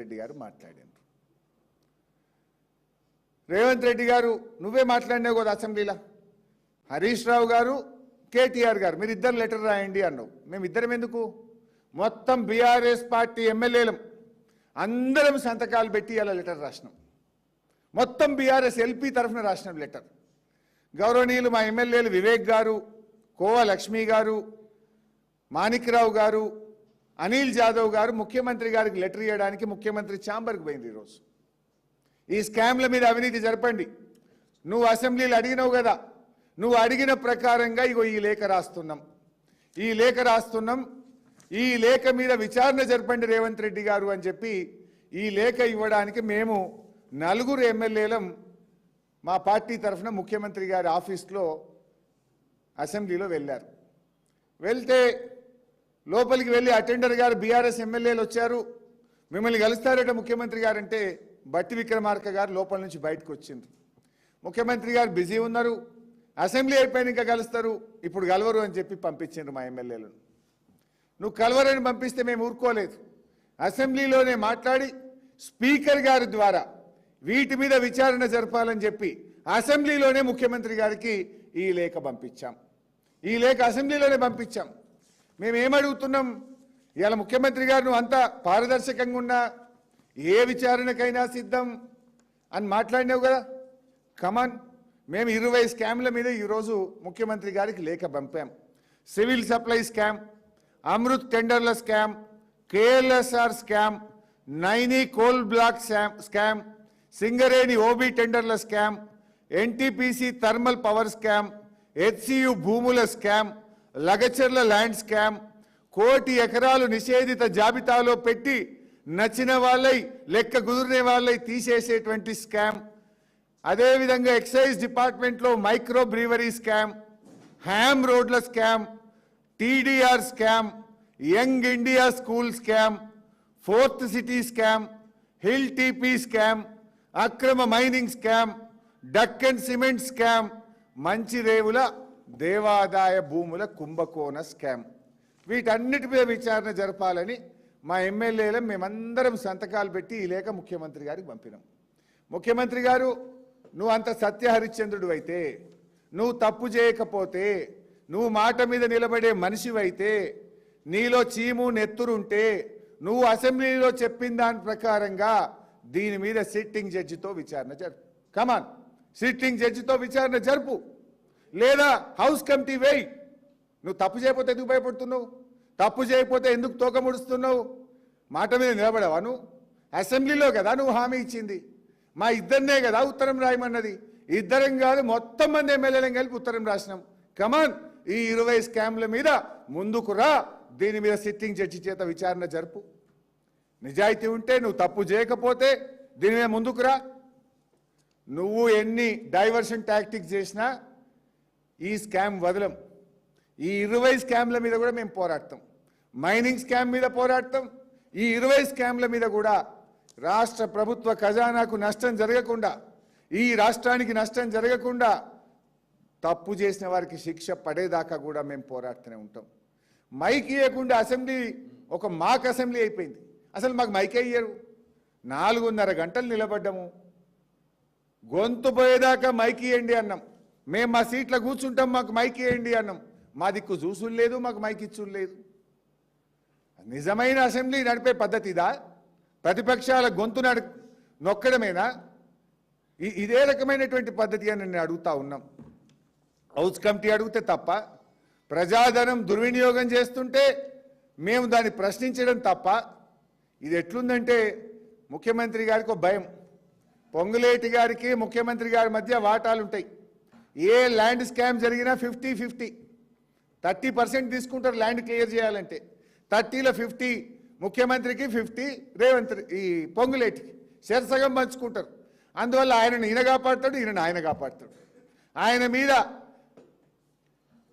రెడ్డి గారు మాట్లాడారు. రేవంత్ రెడ్డి గారు నువ్వే మాట్లాడినావు కదా అసెంబ్లీలో. హరీష్ రావు గారు కేటీఆర్ గారు మీరు ఇద్దరు లెటర్ రాయండి అన్నావు. మేము ఇద్దరం ఎందుకు, మొత్తం బీఆర్ఎస్ పార్టీ ఎమ్మెల్యేలం అందరం సంతకాలు పెట్టి అలా లెటర్ రాసినాం. మొత్తం బీఆర్ఎస్ ఎల్పీ తరఫున రాసినాం లెటర్. గౌరవనీయులు మా ఎమ్మెల్యేలు వివేక్ గారు, కోవ లక్ష్మి గారు, మాణిక్రావు గారు, అనిల్ జాదవ్ గారు ముఖ్యమంత్రి గారికి లెటర్ ఇవ్వడానికి ముఖ్యమంత్రి ఛాంబర్కి పోయింది. ఈరోజు ఈ స్కామ్ల మీద అవినీతి జరపండి, నువ్వు అసెంబ్లీలో అడిగినావు కదా, నువ్వు అడిగిన ప్రకారంగా ఇగో ఈ లేఖ రాస్తున్నాం, ఈ లేఖ రాస్తున్నాం, ఈ లేఖ మీద విచారణ జరపండి రేవంత్ రెడ్డి గారు అని చెప్పి ఈ లేఖ ఇవ్వడానికి మేము నలుగురు ఎమ్మెల్యేలం మా పార్టీ తరఫున ముఖ్యమంత్రి గారి ఆఫీస్లో అసెంబ్లీలో వెళ్ళారు. వెళ్తే లోపలికి వెళ్ళి అటెండర్ గారు బీఆర్ఎస్ ఎమ్మెల్యేలు వచ్చారు, మిమ్మల్ని కలుస్తారట ముఖ్యమంత్రి గారు అంటే బట్టి విక్రమార్క గారు లోపల నుంచి బయటకు వచ్చిండ్రు. ముఖ్యమంత్రి గారు బిజీ ఉన్నారు, అసెంబ్లీ అయిపోయిన ఇంకా కలుస్తారు, ఇప్పుడు కలవరు అని చెప్పి పంపించిండ్రు మా ఎమ్మెల్యేలను. నువ్వు కలవరని పంపిస్తే మేము ఊరుకోలేదు, అసెంబ్లీలోనే మాట్లాడి స్పీకర్ గారి ద్వారా వీటి మీద విచారణ జరపాలని చెప్పి అసెంబ్లీలోనే ముఖ్యమంత్రి గారికి ఈ లేఖ పంపించాం. ఈ లేఖ అసెంబ్లీలోనే పంపించాం. మేమేమడుగుతున్నాం, ఇవాళ ముఖ్యమంత్రి గారు నువ్వు అంతా పారదర్శకంగా ఉన్నా ఏ విచారణకైనా సిద్ధం అని మాట్లాడినావు కదా. కమాన్, మేము 20 స్కామ్ల మీద ఈరోజు ముఖ్యమంత్రి గారికి లేఖ పంపాం. సివిల్ సప్లై స్కామ్, అమృత్ టెండర్ల scam, KLSR scam, Naini coal block scam, Singareni OB టెండర్ల scam, NTPC thermal power scam, HCU భూముల స్కామ్, లగచర్ల ల్యాండ్ స్కామ్, 1 కోటి ఎకరాలు నిషేధిత జాబితాలో పెట్టి నచ్చిన వాళ్ళై లెక్క కుదిరిన వాళ్ళై తీసేసేటువంటి స్కామ్, అదేవిధంగా ఎక్సైజ్ డిపార్ట్మెంట్లో మైక్రో బ్రీవరీ స్కామ్, హ్యామ్ రోడ్ల scam, TDR scam, young India school scam, 4th city scam, hill TP scam, అక్రమ mining scam, Deccan cement scam, మంచిరేవుల దేవాదాయ భూముల కుంభకోణ స్కామ్, వీటన్నిటి మీద విచారణ జరపాలని మా ఎమ్మెల్యేలు మేమందరం సంతకాలు పెట్టి ఈ లేఖ ముఖ్యమంత్రి గారికి పంపినాం. ముఖ్యమంత్రి గారు నువ్వు అంత సత్యహరిశ్చంద్రుడు అయితే, నువ్వు తప్పు చేయకపోతే, నువ్వు మాట మీద నిలబడే మనిషివైతే, నీలో చీము నెత్తురుంటే నువ్వు అసెంబ్లీలో చెప్పిన దాని ప్రకారంగా దీని మీద సిట్టింగ్ జడ్జితో విచారణ జరుపు. కమాన్, సిట్టింగ్ జడ్జితో విచారణ జరుపు, లేదా హౌస్ కమిటీ వేయి. నువ్వు తప్పు చేయకపోతే ఎందుకు భయపడుతున్నావు? తప్పు చేయకపోతే ఎందుకు తోక ముడుస్తున్నావు? మాట మీద నిలబడవా నువ్వు? అసెంబ్లీలో కదా నువ్వు హామీ ఇచ్చింది, మా ఇద్దరినే కదా ఉత్తరం రాయమన్నది. ఇద్దరం కాదు మొత్తం మంది ఎమ్మెల్యేలను కలిపి ఉత్తరం రాసినాం. కమాన్, ఈ 20 స్కామ్ల మీద ముందుకు రా, దీని మీద సిట్టింగ్ జడ్జి చేత విచారణ జరుపు. నిజాయితీ ఉంటే, నువ్వు తప్పు చేయకపోతే దీని మీద ముందుకు రా. నువ్వు ఎన్ని డైవర్షన్ టాక్టిక్స్ చేసినా ఈ స్కామ్ వదలం. ఈ 20 స్కామ్ల మీద కూడా మేము పోరాడతాం. మైనింగ్ స్కామ్ మీద పోరాడతాం. ఈ 20 స్కామ్ల మీద కూడా రాష్ట్ర ప్రభుత్వ ఖజానాకు నష్టం జరగకుండా, ఈ రాష్ట్రానికి నష్టం జరగకుండా, తప్పు చేసిన వారికి శిక్ష పడేదాకా కూడా మేము పోరాడుతూనే ఉంటాం. మైక్ ఇవ్వకుండా అసెంబ్లీ ఒక మాక్ అసెంబ్లీ అయిపోయింది. అసలు మాకు మైకే ఇయ్యరు. 4.5 గంటలు నిలబడ్డాము, గొంతు పోయేదాకా మైక్ ఇవ్వండి అన్నాం. మేము మా సీట్లో కూర్చుంటాం, మాకు మైక్ ఇవ్వండి అన్నాం. మా దిక్కు చూసులు లేదు, మాకు మైక్ ఇచ్చులు లేదు. నిజమైన అసెంబ్లీ నడిపే పద్ధతి ఇదా? ప్రతిపక్షాల గొంతు నొక్కడమేనా? ఇదే రకమైనటువంటి పద్ధతి అని నేను అడుగుతా ఉన్నాం. హౌస్ కమిటీ అడిగితే తప్ప, ప్రజాధనం దుర్వినియోగం చేస్తుంటే మేము దాన్ని ప్రశ్నించడం తప్ప. ఇది ఎట్లుందంటే ముఖ్యమంత్రి గారికి ఒక భయం. పొంగులేటి గారికి ముఖ్యమంత్రి గారి మధ్య వాటాలు ఉంటాయి. ఏ ల్యాండ్ స్కామ్ జరిగినా 50-50, 30% తీసుకుంటారు ల్యాండ్ క్లియర్ చేయాలంటే. 30లో 50 ముఖ్యమంత్రికి, 50 రేవంత్ ఈ పొంగులేటికి సగం పంచుకుంటారు. అందువల్ల ఆయనను ఈయన కాపాడుతాడు, ఈయన ఆయన కాపాడుతాడు. ఆయన మీద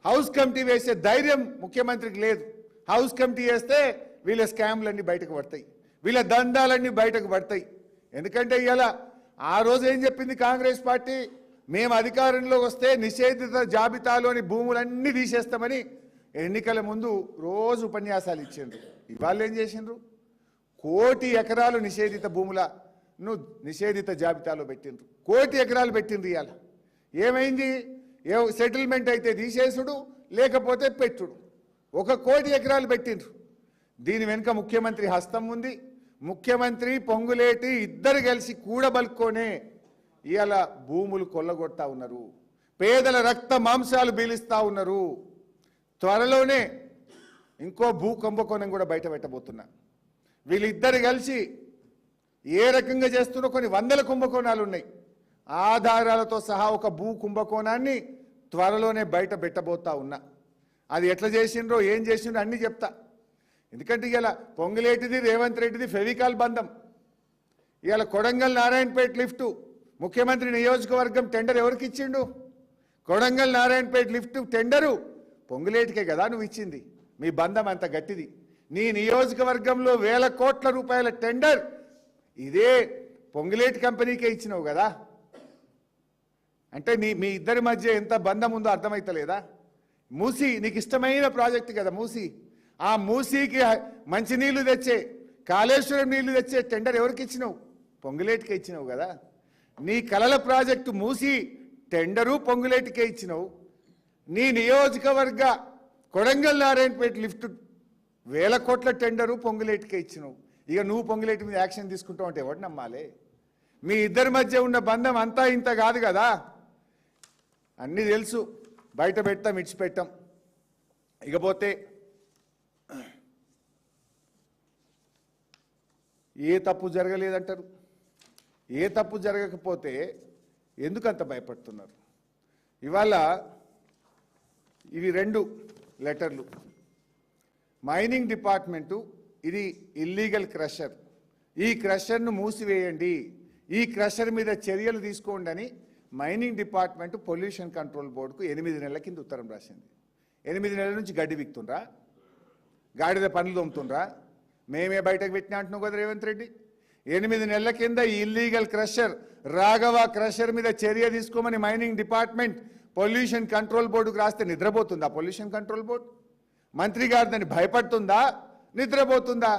హౌస్ కమిటీ వేసే ధైర్యం ముఖ్యమంత్రికి లేదు. హౌస్ కమిటీ వేస్తే వీళ్ళ స్కామ్లన్నీ బయటకు పడతాయి, వీళ్ళ దందాలన్నీ బయటకు పడతాయి. ఎందుకంటే ఇలా ఆ రోజు ఏం చెప్పింది కాంగ్రెస్ పార్టీ, మేము అధికారంలో వస్తే నిషేధిత జాబితాలోని భూములన్నీ తీసేస్తామని ఎన్నికల ముందు రోజు ఉపన్యాసాలు ఇచ్చిండ్రు. ఇవాళ ఏం చేసిండ్రు? కోటి ఎకరాలు నిషేధిత భూములను నిషేధిత జాబితాలో పెట్టిండ్రు. కోటి ఎకరాలు పెట్టిండ్రు. ఇవాళ ఏమైంది? సెటిల్మెంట్ అయితే తీసేసుడు, లేకపోతే పెట్టుడు. 1 కోటి ఎకరాలు పెట్టిండ్రు. దీని వెనుక ముఖ్యమంత్రి హస్తం ఉంది. ముఖ్యమంత్రి పొంగులేటి ఇద్దరు కలిసి కూడబలుక్కొనే ఇవాళ భూములు కొల్లగొడతా ఉన్నారు. పేదల రక్త మాంసాలు బీలిస్తా ఉన్నారు. త్వరలోనే ఇంకో భూ కుంభకోణం కూడా బయట పెట్టబోతున్నా. వీళ్ళిద్దరు కలిసి ఏ రకంగా చేస్తున్నా కొన్ని వందల కుంభకోణాలు ఉన్నాయి. ఆధారాలతో సహా ఒక భూ కుంభకోణాన్ని త్వరలోనే బయట పెట్టబోతా ఉన్నా. అది ఎట్లా చేసిండ్రో ఏం చేసిండ్రో అన్నీ చెప్తా. ఎందుకంటే ఇవాళ పొంగులేటిది రేవంత్ రెడ్డిది ఫెవికాల్ బంధం. ఇవాళ కొడంగల్ నారాయణపేట లిఫ్టు ముఖ్యమంత్రి నియోజకవర్గం టెండర్ ఎవరికి ఇచ్చిండు? కొడంగల్ నారాయణపేట లిఫ్ట్ టెండరు పొంగులేటికే కదా నువ్వు ఇచ్చింది. మీ బంధం అంత గట్టిది. నీ నియోజకవర్గంలో వేల కోట్ల రూపాయల టెండర్ ఇదే పొంగులేటి కంపెనీకే ఇచ్చినావు కదా. అంటే మీ ఇద్దరి మధ్య ఎంత బంధం ఉందో అర్థమైతలేదా? మూసీ నీకు ఇష్టమైన ప్రాజెక్టు కదా మూసీ. ఆ మూసీకి మంచినీళ్లు తెచ్చే, కాళేశ్వరం నీళ్లు తెచ్చే టెండర్ ఎవరికి ఇచ్చినావు? పొంగులేటికే ఇచ్చినావు కదా. నీ కలల ప్రాజెక్టు మూసీ టెండరు పొంగులేటికే ఇచ్చినావు. నీ నియోజకవర్గ కొడంగల్ నారాయణపేట లిఫ్ట్ వేల కోట్ల టెండరు పొంగులేటికే ఇచ్చినావు. ఇక నువ్వు పొంగులేటి మీద యాక్షన్ తీసుకుంటావు అంటే ఎవరు నమ్మాలి? మీ ఇద్దరి మధ్య ఉన్న బంధం అంతా ఇంత కాదు కదా. అన్నీ తెలుసు. బయట పెడతాం, ఇడిచిపెట్టాం. ఇకపోతే ఏ తప్పు జరగలేదంటారు. ఏ తప్పు జరగకపోతే ఎందుకంత భయపడుతున్నారు? ఇవాళ ఇవి 2 లెటర్లు. మైనింగ్ డిపార్ట్మెంటు ఇది ఇల్లీగల్ క్రషర్, ఈ క్రషర్ను మూసివేయండి, ఈ క్రషర్ మీద చర్యలు తీసుకోండి అని మైనింగ్ డిపార్ట్మెంటు పొల్యూషన్ కంట్రోల్ బోర్డుకు 8 నెలల కింద ఉత్తరం రాసింది. 8 నెలల నుంచి గడ్డి విక్తుండ్రా, గాడిద పనులు తోముతుండ్రా, మేమే బయటకు పెట్టినా అంటున్నావు కదా రేవంత్ రెడ్డి. 8 నెలల కింద ఈ ఇల్లీగల్ క్రషర్ రాఘవ క్రషర్ మీద చర్య తీసుకోమని మైనింగ్ డిపార్ట్మెంట్ పొల్యూషన్ కంట్రోల్ బోర్డుకు రాస్తే నిద్రపోతుందా పొల్యూషన్ కంట్రోల్ బోర్డు? మంత్రి గారు దాన్ని భయపడుతుందా, నిద్రపోతుందా?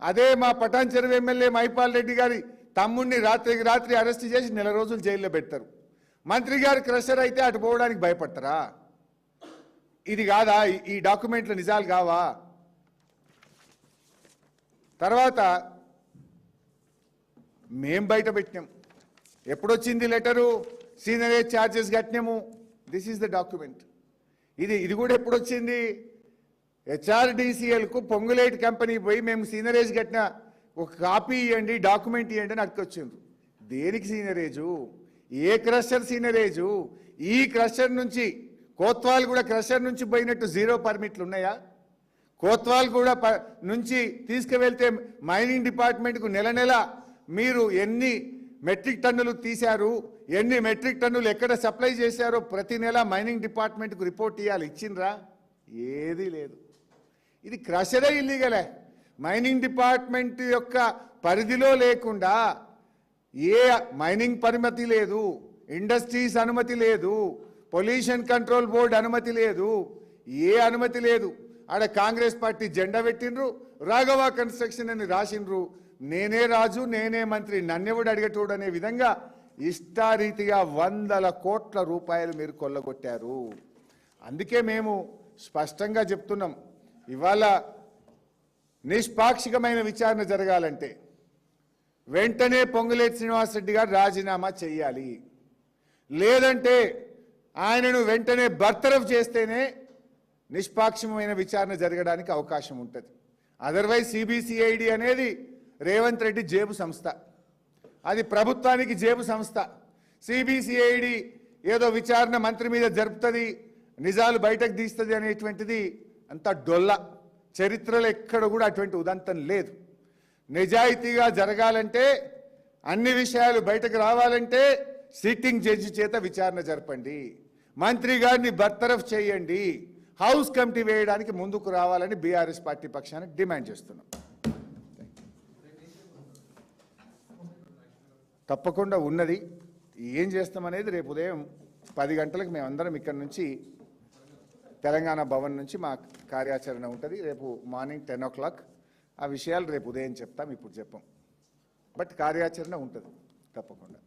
అదే మా పటాన్ చెరువు ఎమ్మెల్యే మైపాల్ రెడ్డి గారి తమ్ముడిని రాత్రికి రాత్రి అరెస్ట్ చేసి 1 నెల రోజులు జైల్లో పెడతారు. మంత్రి గారు క్రషర్ అయితే అటు పోవడానికి భయపడతారా? ఇది కాదా? ఈ డాక్యుమెంట్లు నిజాలు కావా? తర్వాత మేం బయట పెట్టినాం. ఎప్పుడొచ్చింది లెటరు? సీనరేజ్ ఛార్జెస్ కట్టినాము. This is the document. ఇది కూడా ఎప్పుడొచ్చింది? హెచ్ఆర్డీసీఎల్కు పొంగులేటి కంపెనీ పోయి మేము సీనరేజ్ కట్టిన ఒక కాపీ ఇవ్వండి, డాక్యుమెంట్ ఇవ్వండి అని అట్టుకొచ్చిండ్రు. దేనికి సీనరేజు? ఏ క్రషర్ సీనరేజు? ఈ క్రషర్ నుంచి కోత్వాల్ కూడా క్రషర్ నుంచి పోయినట్టు 0 పర్మిట్లు ఉన్నాయా? కోత్వాల్ కూడా నుంచి తీసుకువెళ్తే మైనింగ్ డిపార్ట్మెంట్కు నెల నెల మీరు ఎన్ని మెట్రిక్ టన్నులు తీశారు, ఎన్ని మెట్రిక్ టన్నులు ఎక్కడ సప్లై చేశారో ప్రతి నెల మైనింగ్ డిపార్ట్మెంట్కు రిపోర్ట్ ఇవ్వాలి. ఇచ్చిండ్రా? ఏదీ లేదు. ఇది క్రషరే ఇల్లీగలే. మైనింగ్ డిపార్ట్మెంట్ యొక్క పరిధిలో లేకుండా ఏ మైనింగ్ పరిమితి లేదు, ఇండస్ట్రీస్ అనుమతి లేదు, పొల్యూషన్ కంట్రోల్ బోర్డు అనుమతి లేదు, ఏ అనుమతి లేదు. ఆడ కాంగ్రెస్ పార్టీ జెండా పెట్టిండ్రు, రాఘవ కన్స్ట్రక్షన్ అని రాసిండ్రు. నేనే రాజు, నేనే మంత్రి, నన్నెవడు అడిగేటోడు అనే విధంగా ఇష్టారీతిగా వందల కోట్ల రూపాయలు మీరు కొల్లగొట్టారు. అందుకే మేము స్పష్టంగా చెప్తున్నాం, ఇవాళ నిష్పాక్షికమైన విచారణ జరగాలంటే వెంటనే పొంగులేటి శ్రీనివాసరెడ్డి గారు రాజీనామా చేయాలి. లేదంటే ఆయనను వెంటనే బర్తరఫ్ చేస్తేనే నిష్పాక్షికమైన విచారణ జరగడానికి అవకాశం ఉంటుంది. అదర్వైజ్ సిబిసిఐడి అనేది రేవంత్ రెడ్డి జేబు సంస్థ, అది ప్రభుత్వానికి జేబు సంస్థ. సిబిసిఐడి ఏదో విచారణ మంత్రి మీద జరుపుతుంది, నిజాలు బయటకు తీస్తుంది అనేటువంటిది అంత డొల్ల. చరిత్రలో ఎక్కడ కూడా అటువంటి ఉదంతం లేదు. నిజాయితీగా జరగాలంటే, అన్ని విషయాలు బయటకు రావాలంటే సిట్టింగ్ జడ్జి చేత విచారణ జరపండి, మంత్రి గారిని బర్తరఫ్ చేయండి, హౌస్ కమిటీ వేయడానికి ముందుకు రావాలని బీఆర్ఎస్ పార్టీ పక్షాన డిమాండ్ చేస్తున్నాం. తప్పకుండా ఉన్నది. ఏం చేస్తామనేది రేపు ఉదయం 10 గంటలకు మేమందరం ఇక్కడ నుంచి తెలంగాణ భవన్ నుంచి మా కార్యాచరణ ఉంటుంది. రేపు మార్నింగ్ 10 o'clock ఆ విషయాలు రేపు ఉదయం చెప్తాం, ఇప్పుడు చెప్పం. బట్ కార్యాచరణ ఉంటుంది తప్పకుండా.